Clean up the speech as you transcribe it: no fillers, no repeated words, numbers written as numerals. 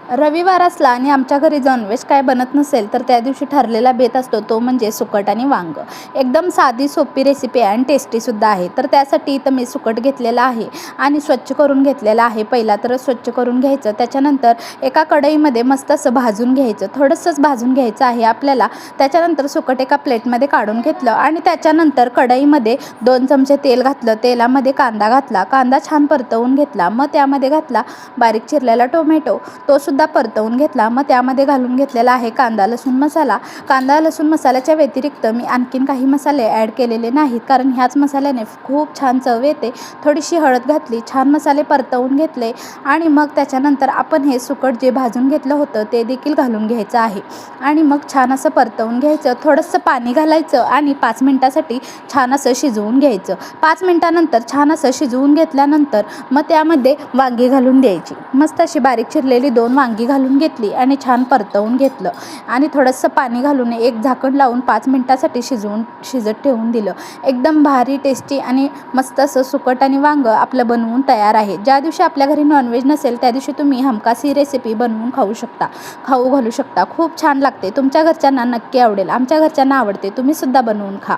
रविवार असला आणि आमच्या घरी नॉनव्हेज काय बनत नसेल तर त्या दिवशी ठरलेला बेत असतो तो म्हणजे सुकट आणि वांग. एकदम साधी सोपी रेसिपी आहे आणि टेस्टीसुद्धा आहे. तर त्यासाठी इथं मी सुकट घेतलेलं आहे आणि स्वच्छ करून घेतलेलं आहे. पहिला तर स्वच्छ करून घ्यायचं, त्याच्यानंतर एका कढईमध्ये मस्त असं भाजून घ्यायचं, थोडंसंच भाजून घ्यायचं आहे आपल्याला. त्याच्यानंतर सुकट एका प्लेटमध्ये काढून घेतलं आणि त्याच्यानंतर कढईमध्ये 2 चमचे तेल घातलं. तेलामध्ये कांदा घातला, कांदा छान परतवून घेतला. मग त्यामध्ये घातला बारीक चिरलेला टोमॅटो, तो सुद्धा परतवून घेतला. मग त्यामध्ये घालून घेतलेला आहे कांदा लसूण मसाला. कांदा लसूण मसाल्याच्या व्यतिरिक्त मी आणखीन काही मसाले ॲड केलेले नाहीत, कारण ह्याच मसाल्याने खूप छान चव येते. थोडीशी हळद घातली, छान मसाले परतवून घेतले आणि मग त्याच्यानंतर आपण हे सुकट जे भाजून घेतलं होतं ते देखील घालून घ्यायचं आहे आणि मग छान असं परतवून घ्यायचं. थोडंसं पाणी घालायचं आणि 5 मिनटासाठी छान असं शिजवून घ्यायचं. 5 मिनटानंतर छान असं शिजवून घेतल्यानंतर मग त्यामध्ये वांगी घालून द्यायची. मस्त अशी बारीक चिरलेली 2 वांगी घालून घेतली आणि छान परतवून घेतलं आणि थोडंसं पाणी घालून एक झाकण लावून 5 मिनटासाठी शिजत ठेवून दिलं. एकदम भारी टेस्टी आणि मस्त असं सुकट आणि वांगं आपलं बनवून तयार आहे. ज्या दिवशी आपल्या घरी नॉनव्हेज नसेल त्या दिवशी तुम्ही हमखास ही रेसिपी बनवून खाऊ घालू शकता. खूप छान लागते. तुमच्या घरच्यांना नक्की आवडेल. आमच्या घरच्यांना आवडते. तुम्हीसुद्धा बनवून खा.